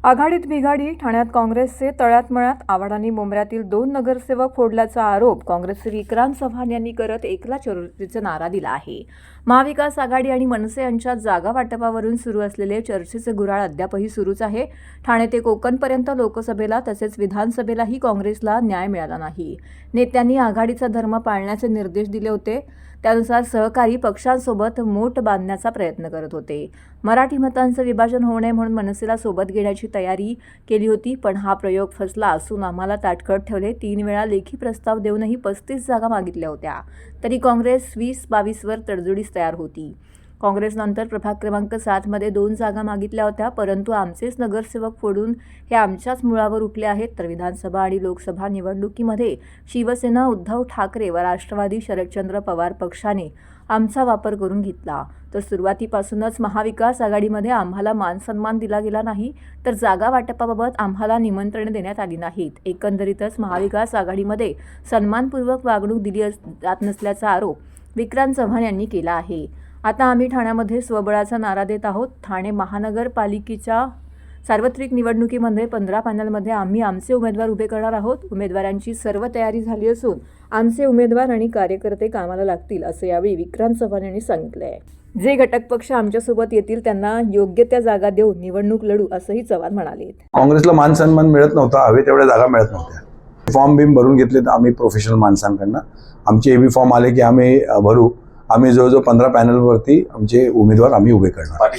आघाडीत बिघाडी, ठाण्यात काँग्रेसचे तळ्यात मळ्यात, आव्हाडांनी मुंबऱ्यातील 2 नगरसेवक फोडल्याचा आरोप काँग्रेसचे विक्रांत चव्हाण यांनी करत एकला चर्चेचा नारा दिला आहे. महाविकास आघाडी आणि मनसे यांच्यात जागा वाटपावरून सुरू असलेले चर्चेचे गुऱ्हाळ अद्यापही सुरूच आहे. ठाणे ते कोकणपर्यंत लोकसभेला तसेच विधानसभेलाही काँग्रेसला न्याय मिळाला नाही. नेत्यांनी आघाडीचा धर्म पाळण्याचे निर्देश दिले होते. त्यानुसार सहकारी पक्षांसोबत मोट बांधण्याचा प्रयत्न करत होते. मराठी मतांचं विभाजन होऊ नये म्हणून मनसेला सोबत घेण्याची तयारी केली होती, पण हा प्रयोग फसला असून आम्हाला ताटकळत ठेवले. 3 वेळा लेखी प्रस्ताव देऊनही 35 जागा मागितल्या होत्या, तरी काँग्रेस 20-22 वर तडजोडीस तयार होती. काँग्रेसनंतर प्रभाग क्रमांक 7 मध्ये 2 जागा मागितल्या होत्या, परंतु आमचेच नगरसेवक फोडून हे आमच्याच मुळावर उठले आहेत. तर विधानसभा आणि लोकसभा निवडणुकीमध्ये शिवसेना, उद्धव ठाकरे व राष्ट्रवादी शरदचंद्र पवार पक्षाने आमचा वापर करून घेतला. तर सुरुवातीपासूनच महाविकास आघाडीमध्ये आम्हाला मानसन्मान दिला गेला नाही, तर जागा वाटपाबाबत आम्हाला निमंत्रणे देण्यात आली नाहीत. एकंदरीतच महाविकास आघाडीमध्ये सन्मानपूर्वक वागणूक दिली जात नसल्याचा आरोप विक्रांत चव्हाण यांनी केला आहे. आता आम्ही ठाण्यामध्ये स्वबळाचा नारा देत आहोत. ठाणे महानगरपालिकेच्या सार्वत्रिक निवडणुकीमध्ये 15 पॅनलमध्ये आम्ही आमचे उमेदवार उभे करणार आहोत. उमेदवारांची सर्व तयारी झाली असून आमचे उमेदवार आणि कार्यकर्ते कामाला लागतील, असं यावेळी विक्रांत चव्हाण यांनी सांगितलं आहे. जे घटक पक्ष आमच्यासोबत येतील त्यांना योग्य त्या जागा देऊन निवडणूक लढू, असंही चव्हाण म्हणाले. काँग्रेसला मान सन्मान मिळत नव्हता, हवे तेवढ्या जागा मिळत नव्हत्या. फॉर्म बिम भरून घेतले तर आम्ही प्रोफेशनल माणसांकडनं आमचे एबी फॉर्म आले की आम्ही भरू. आम्ही जवळजवळ 15 पॅनलवरती आमचे उमेदवार आम्ही उभे करणार.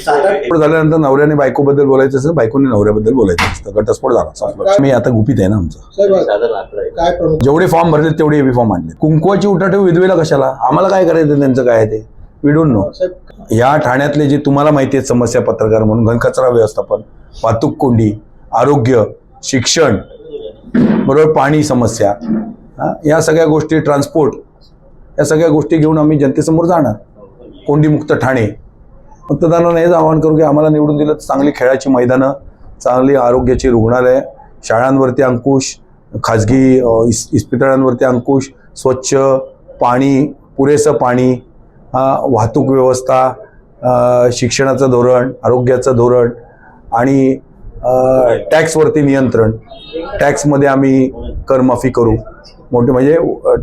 झाल्यानंतर नवऱ्याने बायकोबद्दल बोलायचं असतं, बायकोने नवऱ्याबद्दल बोलायचं असतं. घटस्फोट झाला. मी आता गुपित आहे ना आमचं. जेवढे फॉर्म भरले तेवढे एबी फॉर्म आणले. कुंकवाची उठाठेव विधवेला कशाला? आम्हाला काय करायचं त्यांचं काय आहे ते वी डोंट नो. या ठाण्यातले जे तुम्हाला माहिती आहेत समस्या, पत्रकार म्हणून घनकचरा व्यवस्थापन, वाहतूक कोंडी, आरोग्य, शिक्षण, बरोबर पाणी समस्या, या सगळ्या गोष्टी, ट्रान्सपोर्ट, या सगळ्या गोष्टी घेऊन आम्ही जनतेसमोर जाणार. कोंडीमुक्त ठाणे. मतदारांना हेच आवाहन करू की आम्हाला निवडून दिलं तर चांगली खेळाची मैदानं, चांगली आरोग्याची रुग्णालय, शाळांवरती अंकुश, खाजगी इस्पितळांवरती अंकुश, स्वच्छ पाणी, पुरेसं पाणी, वाहतूक व्यवस्था, शिक्षणाचं धोरण, आरोग्याचं धोरण आणि टॅक्सवरती नियंत्रण. टॅक्समध्ये आम्ही करमाफी करू, मोठे म्हणजे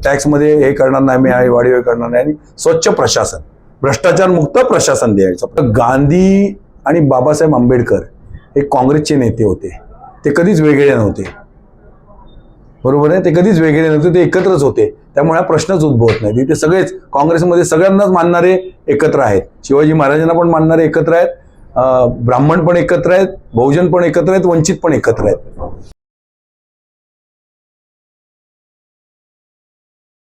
टॅक्समध्ये हे करणार नाही, मी वाढीव करणार नाही. आणि स्वच्छ प्रशासन, भ्रष्टाचार मुक्त प्रशासन द्यायचं. गांधी आणि बाबासाहेब आंबेडकर हे काँग्रेसचे नेते होते, ते कधीच वेगळे नव्हते. बरोबर आहे, ते कधीच वेगळे नव्हते, ते एकत्रच होते. त्यामुळे हा प्रश्नच उद्भवत नाही. ते सगळेच काँग्रेसमध्ये सगळ्यांनाच मानणारे एकत्र आहेत. शिवाजी महाराजांना पण मानणारे एकत्र आहेत, ब्राह्मण पण एकत्र आहेत, बहुजन पण एकत्र आहेत, वंचित पण एकत्र आहेत.